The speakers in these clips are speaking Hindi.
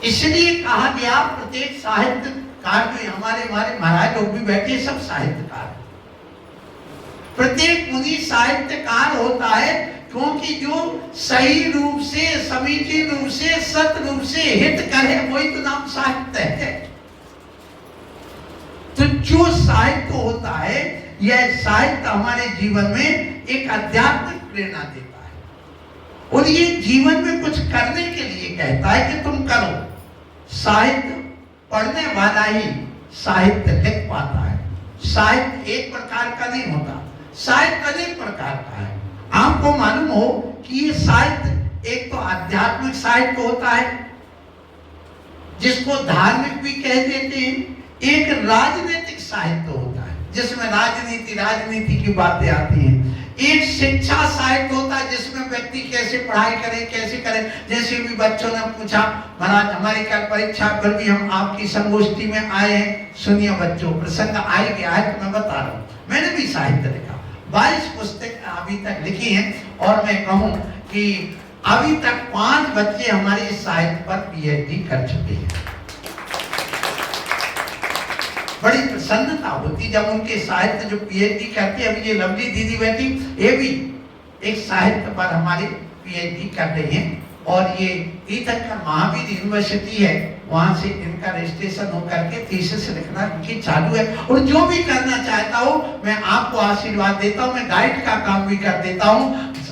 इसलिए कहा गया प्रत्येक साहित्यकार जो हमारे महाराज लोग भी बैठे सब साहित्यकार, प्रत्येक मुनि साहित्यकार होता है, क्योंकि जो सही रूप से समीचीन रूप से सत रूप से हित करे वही तो नाम साहित्य है। तो जो साहित्य होता है, यह साहित्य हमारे जीवन में एक आध्यात्मिक प्रेरणा देता है और ये जीवन में कुछ करने के लिए कहता है कि तुम करो। साहित्य पढ़ने वाला ही साहित्य लिख पाता है। साहित्य एक प्रकार का नहीं होता, साहित्य अनेक प्रकार का है। आपको मालूम हो कि ये साहित्य एक तो आध्यात्मिक साहित्य होता है जिसको धार्मिक भी कह देते हैं, एक राजनीतिक साहित्य होता है जिसमें राजनीति की बातें आती हैं, एक शिक्षा साहित्य होता है जिसमें व्यक्ति कैसे पढ़ाई करे कैसे करे। जैसे भी बच्चों ने पूछा महाराज हमारी कल परीक्षा, फिर भी हम आपकी संगोष्ठी में आए हैं। सुनिए बच्चों, प्रसंग आ गया है तो मैं बता रहा हूँ। मैंने भी साहित्य लिखा, 22 पुस्तक अभी तक लिखी हैं और मैं कहूँ कि अभी तक 5 बच्चे हमारे साहित्य पर PhD कर चुके हैं। बड़ी प्रसन्नता होती जब उनके साहित्य जो PhD करती है। अभी ये लवली दीदी बैठी, ये भी एक साहित्य पर हमारे PhD कर रही हैं और ये ईथकर महावीर यूनिवर्सिटी है, वहां से इनका रजिस्ट्रेशन होकर के थीसिस लिखना इनकी चालू है। और जो भी करना चाहता हूँ मैं आपको आशीर्वाद देता हूँ, मैं गाइड का काम भी कर देता हूँ,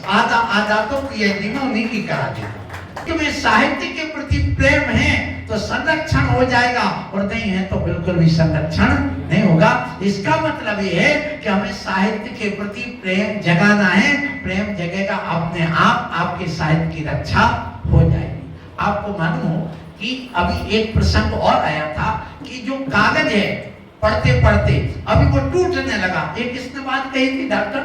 आधा तो PhD में उन्हीं की करा देता हूँ। तुम्हें साहित्य के प्रति प्रेम है तो संरक्षण हो जाएगा और नहीं है तो बिल्कुल भी संरक्षण नहीं होगा। इसका मतलब ये है कि हमें साहित्य के प्रति प्रेम जगाना है। प्रेम जगेगा अपने आप, आपके साहित्य की रक्षा हो जाएगी। आपको मालूम हो कि अभी एक प्रसंग और आया था कि जो कागज है पढ़ते पढ़ते अभी वो टूटने लगा। एक किसने बात कही थी? डॉक्टर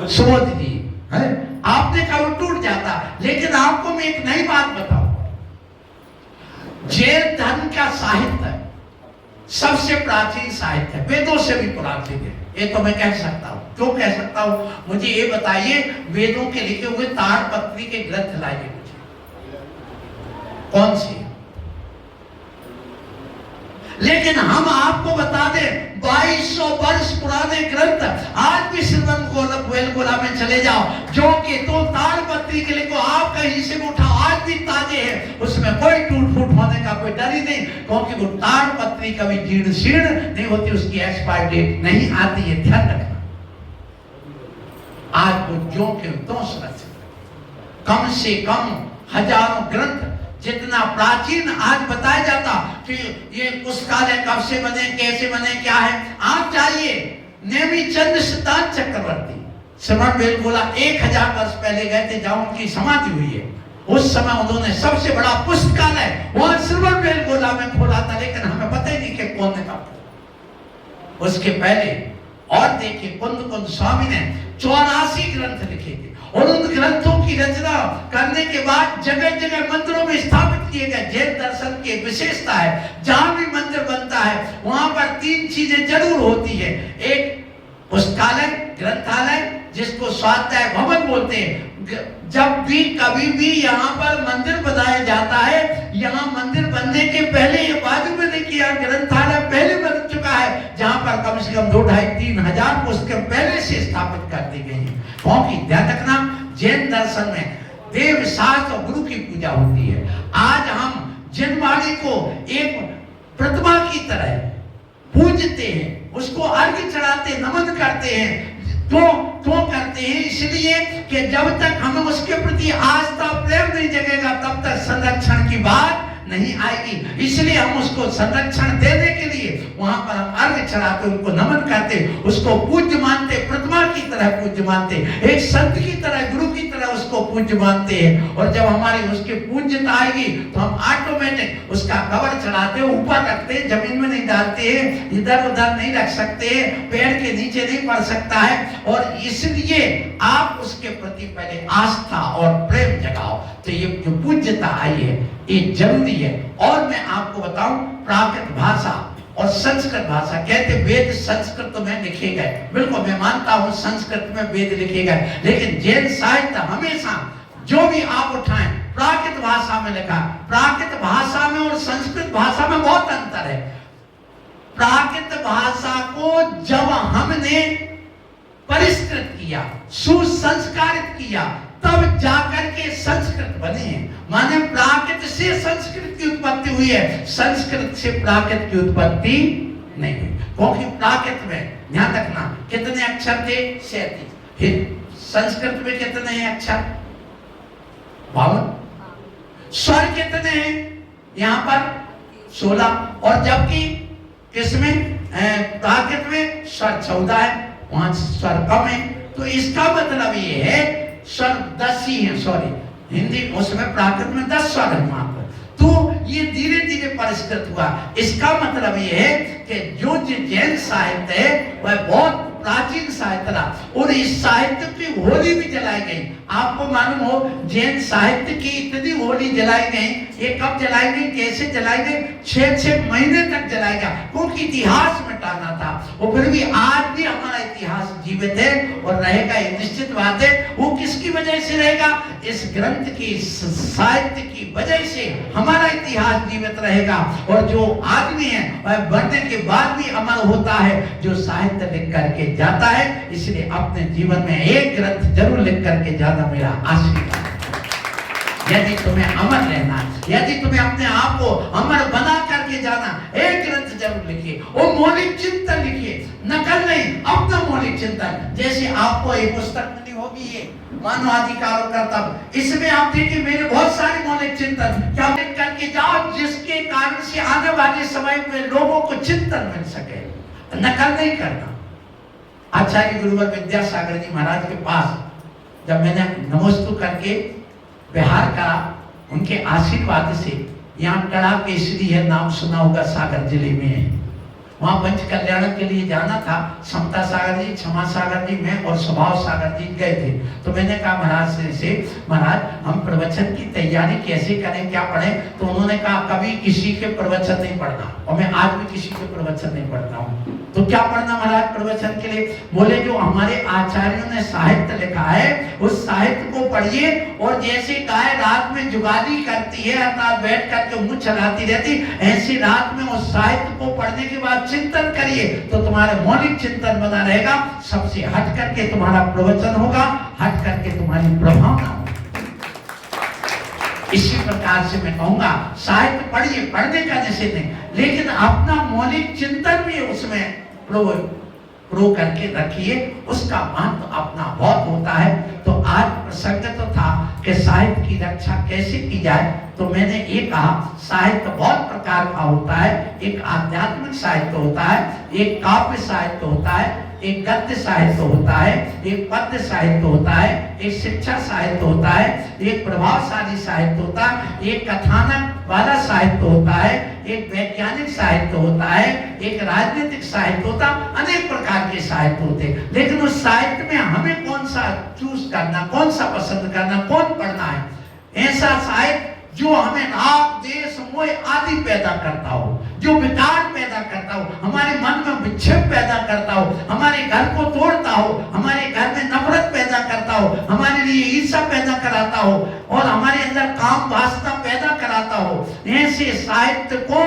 सुबोध जी है। आपने कहा वो टूट जाता, लेकिन आपको मैं एक नई बात बताऊं। जैन धर्म का साहित्य सबसे प्राचीन साहित्य है, वेदों से भी प्राचीन है, ये तो मैं कह सकता हूं। क्यों कह सकता हूं? मुझे ये बताइए, वेदों के लिखे हुए ताड़पत्री के ग्रंथ लाइए मुझे, कौन से? लेकिन हम आपको बता दें 2200 वर्ष पुराने ग्रंथ आज भी श्रीमन गोला में चले जाओ, जो कि तो ताड़पत्री के लिखो, आप कहीं से उठाओ, आज भी ताजे हैं, उसमें कोई टूट फूट होने का कोई डर ही नहीं, क्योंकि वो ताड़पत्री कभी जीर्ण शीर्ण नहीं होती, उसकी एक्सपायरी डेट नहीं आती है, ध्यान रखना। आज वो जो के तो सुरक्षित, कम से कम हजारों ग्रंथ जितना प्राचीन आज बताया जाता कि ये पुस्तकालय कब से बने, कैसे बने, क्या है। आप चाहिए नेमिचंद सिद्धांत चक्रवर्ती श्रवण बेलगोला 1000 वर्ष पहले गए थे, जहां उनकी समाधि हुई है। उस समय उन्होंने सबसे बड़ा पुस्तकालय वहां श्रवण बेलगोला में खोला था, लेकिन हमें पता ही नहीं कि कौन ने कहा। उसके पहले और देखिए कुंद स्वामी ने 84 ग्रंथ लिखे थे और उन ग्रंथों की रचना करने के बाद जगह जगह मंदिरों में स्थापित किए गए। जैन दर्शन की विशेषता है, जहां भी मंदिर बनता है वहां पर 3 चीजें जरूर होती है। एक पुस्तकालय, ग्रंथालय, जिसको स्वाध्याय भवन बोलते हैं। जब भी कभी भी यहाँ पर मंदिर बनाया जाता है, यहाँ मंदिर बनने के पहले ये बाजू में देखिए ग्रंथालय पहले बन चुका है, जहाँ पर कम से कम 2-2,5-3 हजार पुस्तकें पहले से स्थापित कर दी गई हैं। क्योंकि ध्यान रखना, जैन दर्शन में देव शास्त्र और गुरु की पूजा होती है। आज हम जिनवाणी को एक प्रतिमा की तरह पूजते हैं, उसको अर्घ्य चढ़ाते, नमन करते हैं। क्यों करते हैं? इसलिए कि जब तक हमें उसके प्रति आस्था प्रेम नहीं जगेगा तब तक संरक्षण की बात नहीं आएगी। इसलिए हम उसको संरक्षण देने के लिए वहां पर हम अर्घ्य चढ़ाते, उनको नमन करते, उसको पूज्य मानते, प्रतिमा की तरह पूज्य मानते, एक संत की तरह, गुरु की तरह उसको पूज्य मानते हैं। और जब हमारी उसकी पूज्यता आएगी तो हम ऑटोमेटिक उसका कवर चढ़ाते, ऊपर रखते हैं, जमीन में नहीं डालते हैं, इधर उधर नहीं रख सकते, पेड़ के नीचे नहीं पड़ सकता है। और इसलिए आप उसके प्रति पहले आस्था और प्रेम जगाओ। तो ये जो पूज्यता आई है ये जरूरी है। और मैं आपको बताऊं, प्राकृत भाषा और संस्कृत भाषा, कहते वेद संस्कृत में लिखे गए, बिल्कुल मैं मानता हूं संस्कृत में वेद लिखे गए, लेकिन जैन साहित्य हमेशा जो भी आप उठाएं प्राकृत भाषा में लिखा। प्राकृत भाषा में और संस्कृत भाषा में बहुत अंतर है। प्राकृत भाषा को जब हमने परिष्कृत किया, सुसंस्कारित किया, तब जाकर के संस्कृत बने हैं। माने प्राकृत से संस्कृत की उत्पत्ति हुई है, संस्कृत से प्राकृत की उत्पत्ति नहीं हुई। क्योंकि प्राकृत में ध्यान रखना कितने अक्षर थे? 37। संस्कृत में कितने हैं अक्षर? 52। स्वर कितने हैं यहाँ पर? 16। और जबकि किसमें? प्राकृत में स्वर 14 है, वहां स्वर कम है। तो इसका मतलब ये है स्वर 10 ही है, सॉरी हिंदी उसमें प्राकृत में 10 स्वर है वहां पर। तो ये धीरे धीरे परिष्कृत हुआ। इसका मतलब ये है कि जो जैन साहित्य है वह बहुत प्राचीन साहित्य था और इस साहित्य की होली भी जलाई गई। आपको मालूम हो जैन साहित्य की इतनी होली जलाई गई, ये कब जलाई गई, कैसे जलाई गई? 6 महीने तक जलाई गया, क्योंकि इतिहास मिटाना था। और फिर भी आज भी हमारा इतिहास जीवित है और रहेगा, ये निश्चित बात है। वो किसकी वजह से रहेगा? इस ग्रंथ की, साहित्य की वजह से हमारा इतिहास जीवित रहेगा। और जो आदमी है वह बढ़ने के बाद भी अमर होता है जो साहित्य लिख करके जाता है। इसलिए अपने जीवन में एक ग्रंथ जरूर लिख करके जाना मेरा आशीर्वाद। यदि तुम्हें अमर रहना, यदि तुम्हें अपने आप को अमर बना करके जाना, एक ग्रंथ जरूर लिखिए और मौलिक चिंतन लिखिए, नकल नहीं, अपना मौलिक चिंतन। जैसे आपको एक पुस्तक मिली होगी, ये मानवाधिकार और कर्तव्य, इसमें आप देखिए मेरे बहुत सारे मौलिक चिंतन क्या लिख करके जाओ, जिसके कारण से आने वाले समय में लोगों को चिंतन मिल सके। नकल नहीं करना। आचार्य गुरुवर विद्यासागर जी महाराज के पास जब मैंने नमोस्तु करके बिहार का, उनके आशीर्वाद से, यहाँ कड़ा केसरी है, नाम सुना होगा, सागर जिले में है, वहां पंच कल्याण के लिए जाना था। समता सागर जी, क्षमा सागर जी, मैं और स्वभाव सागर जी गए थे। तो मैंने कहा महाराज से महाराज हम प्रवचन की तैयारी कैसे करें, क्या पढ़ें? तो उन्होंने कहा कभी किसी के प्रवचन नहीं पढ़ना, और मैं आज भी किसी के प्रवचन नहीं पढ़ता हूँ। तो क्या पढ़ना महाराज प्रवचन के लिए? बोले जो हमारे आचार्यों ने साहित्य लिखा है उस साहित्य को पढ़िए, और जैसे गाय रात में जुगाली करती है अर्थात बैठ करके मुंह चलाती रहती, ऐसी रात में उस साहित्य को पढ़ने के बाद चिंतन करिए तो तुम्हारे मौलिक चिंतन बना रहेगा। सबसे हट करके तुम्हारा प्रवचन होगा, हट करके तुम्हारी प्रभावना होगी। इसी प्रकार से मैं कहूंगा साहित्य पढ़िए, पढ़ने का निषेध नहीं, लेकिन अपना मौलिक चिंतन भी उसमें प्रो करके रखिए, उसका महत्व अपना बहुत होता है। तो आज प्रसंग तो था कि साहित्य की रक्षा कैसे की जाए, तो मैंने ये कहा साहित्य बहुत प्रकार का होता है। एक आध्यात्मिक साहित्य होता है, एक काव्य साहित्य होता है, एक गद्य साहित्य होता है, एक पद्य साहित्य होता है, एक शिक्षा साहित्य होता है, एक प्रभावशाली साहित्य होता है, एक कथानक वाला साहित्य होता है, एक वैज्ञानिक साहित्य होता है, एक राजनीतिक साहित्य होता है। अनेक प्रकार के साहित्य होते हैं, लेकिन उस साहित्य में हमें कौन सा चूज करना, कौन सा पसंद करना, कौन पढ़ना है? ऐसा साहित्य जो हमें राग, देश, मोह आदि पैदा करता हो, जो विकार पैदा करता हो, हमारे मन में विक्षेप पैदा करता हो, हमारे घर को तोड़ता हो, हमारे घर में नफरत पैदा करता हो, हमारे लिए ईर्ष्या पैदा कराता हो और हमारे अंदर काम वासना पैदा कराता हो, ऐसे साहित्य को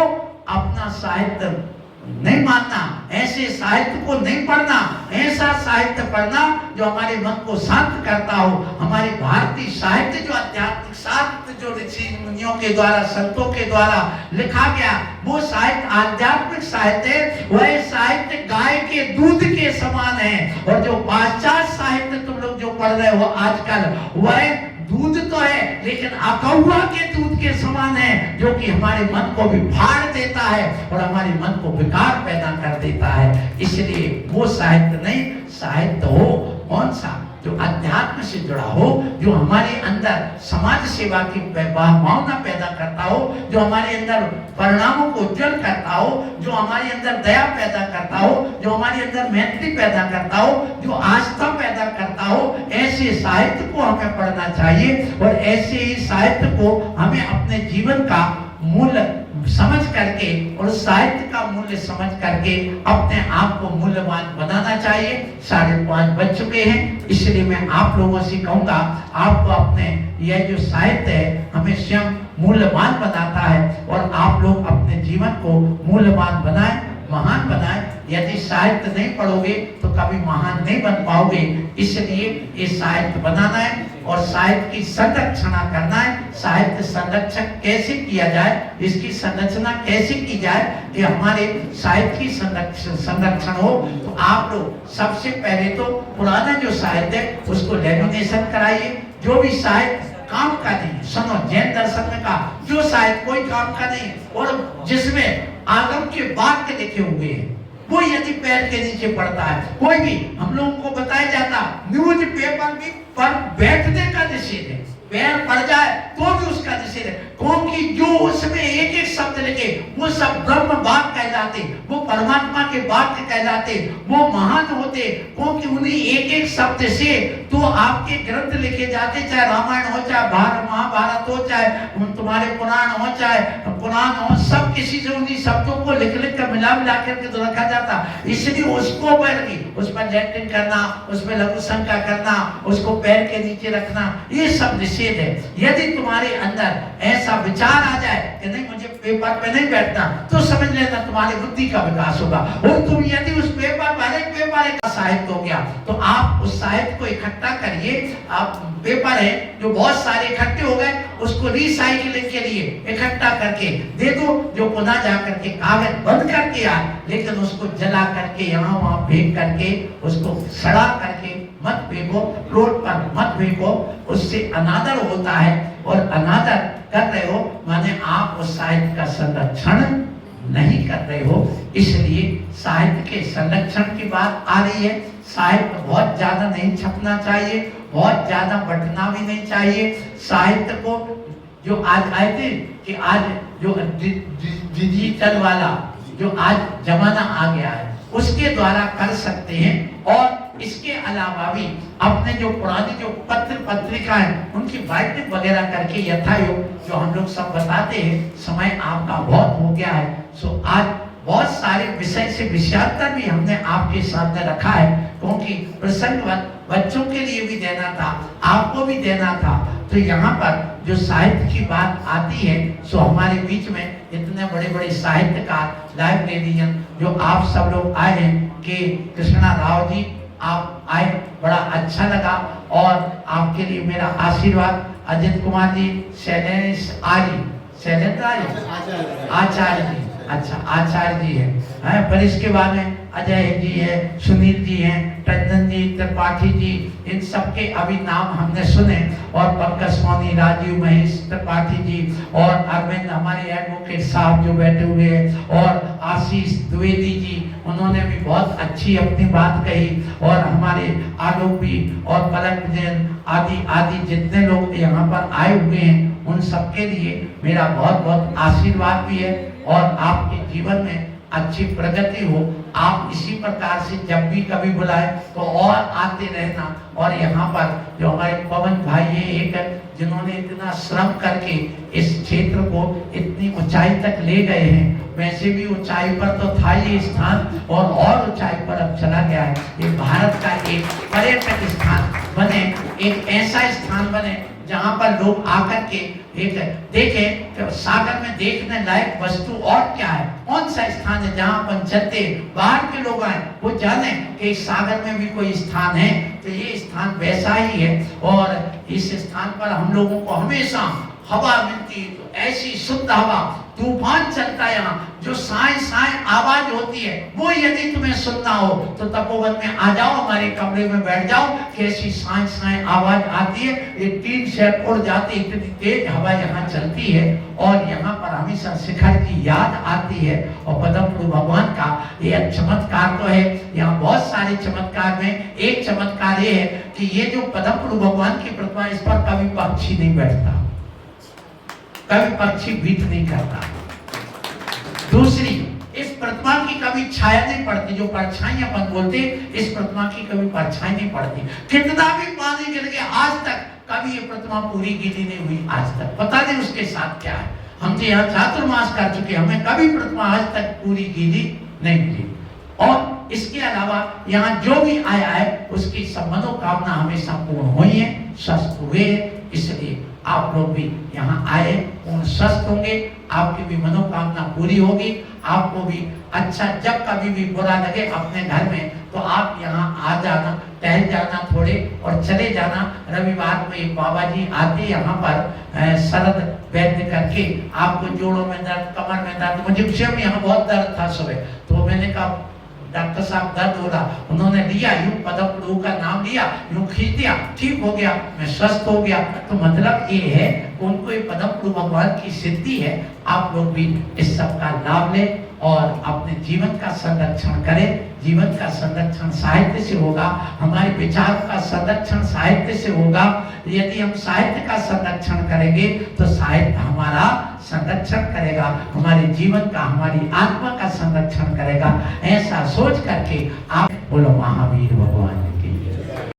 अपना साहित्य नहीं मानना, ऐसे साहित्य को नहीं पढ़ना। ऐसा साहित्य पढ़ना जो हमारे मन को शांत करता हो। हमारे भारतीय साहित्य जो आध्यात्मिक साहित्य जो ऋषि मुनियों के द्वारा, संतों के द्वारा लिखा गया, वो साहित्य आध्यात्मिक साहित्य है। वह साहित्य गाय के दूध के समान है। और जो पाश्चात्य साहित्य तुम लोग जो पढ़ रहे हो आजकल, वह दूध तो है लेकिन अकौवा के दूध के समान है, जो कि हमारे मन को भी फाड़ देता है और हमारे मन को विकार पैदा कर देता है। इसलिए वो साहित्य नहीं, साहित्य हो कौन सा? जो अध्यात्म से जुड़ा हो, जो हमारे अंदर समाज सेवा की भावना पैदा करता हो, जो हमारे अंदर परिणामों को उज्जवल करता हो, जो हमारे अंदर दया पैदा करता हो, जो हमारे अंदर मैत्री पैदा करता हो, जो आस्था पैदा करता हो, ऐसे साहित्य को हमें पढ़ना चाहिए और ऐसे ही साहित्य को हमें अपने जीवन का मूल्य समझ करके और साहित्य का मूल्य समझ करके अपने आप को मूल्यवान बनाना चाहिए। 5:30 बज चुके हैं, इसलिए मैं आप लोगों से कहूंगा, आपको अपने यह जो साहित्य है हमें स्वयं मूल्यवान बनाता है और आप लोग अपने जीवन को मूल्यवान बनाएं, महान बनाएं। यदि साहित्य नहीं पढ़ोगे तो कभी महान नहीं बन पाओगे। इसलिए ये साहित्य बनाना है और साहित्य की संरक्षण करना है। साहित्य संरक्षण कैसे किया जाए, इसकी संरचना कैसे की जाए कि हमारे साहित्य की संरक्षण हो, तो आप लोग सबसे पहले तो पुराना जो साहित्य है उसको लेमिनेशन कराइए। जो भी साहित्य काम का नहीं, सुनो, जैन दर्शन में कहा जो साहित्य कोई काम का नहीं और जिसमें आगम के वाक्य लिखे हुए हैं वो यदि पैर के नीचे पड़ता है, कोई भी हम लोगों को बताया जाता न्यूज पेपर भी पर बैठने का निषेध है, पैर पड़ जाए तो भी उसका निषेध है, क्योंकि जो उसमें एक एक शब्द लिखे वो सब ब्रह्म वाक्य कहलाते, वो परमात्मा के वाक्य कहलाते, वो महान होते, क्योंकि उन्हीं एक एक शब्द से तो आपके ग्रंथ लिखे जाते, चाहे रामायण हो, चाहे महाभारत हो, चाहे तुम्हारे पुराण हो, चाहे पुराण हो, सब किसी से उन्हीं शब्दों को लिख लिख कर मिला करके तो रखा जाता। इसलिए उसको उस पर लेटरिन करना, उसमें लघु शंका करना, उसको पैर के नीचे रखना, ये सब निषेध है। यदि तुम्हारे अंदर ऐसा विचार आ जाए कि नहीं मुझे पेपर पे नहीं बैठना, तो समझ लेना तुम्हारी बुद्धि का विकास होगा। और तुम यदि उस पेपर का साहित्य हो गया तो आप उस साहित्य को इकट्ठा करिए। आप पेपर है जो बहुत सारे इकट्ठे हो गए, उसको रिसाइकलिंग के लिए इकट्ठा करके दे दो, जो पुनः जा करके कागज बंद करके आए, लेकिन उसको जला करके यहाँ वहां फेंक करके उसको सड़ा करके मत फेंको, रोड पर मत फेंको, उससे अनादर होता है और अनादर कर रहे हो माने आप उस साहित्य का संरक्षण नहीं कर रहे हो। इसलिए साहित्य के संरक्षण की बात आ रही है। साहित्य बहुत ज्यादा नहीं छपना चाहिए, बहुत ज्यादा बंटना भी नहीं चाहिए। साहित्य को जो आज आए थे कि आज जो डिजिटल वाला जो आज जमाना आ गया है उसके द्वारा कर सकते हैं। और इसके अलावा भी अपने जो पुरानी जो पत्र पत्रिका है उनकी बाइटिंग वगैरह करके यथायोग जो हम लोग सब बताते हैं। समय आपका बहुत हो गया है, सो आज बहुत सारे विषय से विषयांतर भी हमने आपके सामने रखा है, क्योंकि प्रसंगवत बच्चों के लिए भी देना था, आपको भी देना था। तो यहाँ पर जो साहित्य की बात आती है, सो हमारे बीच में इतने बड़े बड़े साहित्यकार, लाइब्रेरियन जो आप सब लोग आए हैं कि कृष्णा राव जी आप आए, बड़ा अच्छा लगा। और आपके लिए मेरा आशीर्वाद। अजित कुमार जी, शैलेंद्र आचार्य जी, अच्छा आचार्य जी है, पर इसके बाद में अजय जी है, सुनील जी हैं, टंडन जी, त्रिपाठी जी, इन सबके अभी नाम हमने सुने। और पंकज सोनी, राजीव, महेश त्रिपाठी जी और अरविंद हमारे एडवोकेट साहब जो बैठे हुए हैं, और आशीष द्विवेदी जी, उन्होंने भी बहुत अच्छी अपनी बात कही। और हमारे आलोक भी और पलक जैन आदि आदि जितने लोग यहाँ पर आए हुए हैं उन सबके लिए मेरा बहुत बहुत आशीर्वाद भी है। और आपके जीवन में अच्छी प्रगति हो। आप इसी प्रकार से जब भी कभी बुलाए तो और आते रहना। और यहाँ पर जो हमारे पवन भाई है एक, जिन्होंने इतना श्रम करके इस क्षेत्र को इतनी ऊंचाई तक ले गए हैं। वैसे भी ऊंचाई पर तो था ये स्थान और ऊंचाई पर अब चला गया है। ये भारत का एक पर्यटक स्थान बने, एक ऐसा स्थान बने जहाँ पर लोग आकर के एक देखें कि सागर में देखने लायक वस्तु और क्या है, कौन सा स्थान है जहाँ अपन चलते बाहर के लोग आए वो जाने कि सागर में भी कोई स्थान है। तो ये स्थान वैसा ही है। और इस स्थान पर हम लोगों को हमेशा हवा मिलती, तो ऐसी शुद्ध हवा, तूफान चलता है यहाँ, जो साए साए आवाज होती है वो यदि तुम्हें सुनना हो तो तपोवन में आ जाओ, हमारे कमरे में बैठ जाओ। कैसी साए साए आवाज आती है, ये टीन शेड उड़ जाती, इतनी तेज हवा यहाँ चलती है। और यहाँ पर हमेशा शिखर की याद आती है। और पद्म भगवान का ये चमत्कार तो है, यहाँ बहुत सारे चमत्कार में एक चमत्कार ये है कि ये जो पद्म भगवान की प्रतिमा, इस पर कभी पक्षी नहीं बैठता, कभी पक्षी भीत नहीं करता। दूसरी, इस प्रतिमा की कभी छाया नहीं पड़ती, जो परछाई अपन बोलते, इस प्रतिमा की कभी परछाई नहीं पड़ती। कितना भी पानी गिर गया आज तक कभी ये प्रतिमा पूरी गीली नहीं हुई आज तक। पता नहीं उसके साथ क्या है। हम तो यहाँ चातुर्मास कर चुके, हमें कभी प्रतिमा आज तक पूरी कीजिए नहीं मिली। और इसके अलावा यहाँ जो भी आया है उसकी सब मनोकामना हमेशा पूर्ण हुई है, स्वस्थ हुए। इसलिए आप लोग भी यहाँ आए, पूर्ण स्वस्थ होंगे, आपकी भी मनोकामना पूरी होगी। आपको भी अच्छा, जब कभी भी बुरा लगे अपने घर में तो आप यहाँ आ जाना, टहल जाना थोड़े और चले जाना। रविवार को एक बाबा जी आते यहाँ पर शरद वैद्य करके, आपको जोड़ों में दर्द, कमर में दर्द, मुझे स्वयं यहाँ बहुत दर्द था सुबह, तो मैंने कहा डॉक्टर साहब दर्द हो रहा, उन्होंने लिया यूं पदम का नाम लिया, यूं खींच दिया, ठीक हो गया, मैं स्वस्थ हो गया। तो मतलब ये है उनको ये पदम भगवान की सिद्धि है। आप लोग भी इस सब का लाभ लें और अपने जीवन का संरक्षण करें। जीवन का संरक्षण साहित्य से होगा, हमारे विचार का संरक्षण साहित्य से होगा। यदि हम साहित्य का संरक्षण करेंगे तो साहित्य हमारा संरक्षण करेगा, हमारे जीवन का, हमारी आत्मा का संरक्षण करेगा। ऐसा सोच करके आप बोलो महावीर भगवान।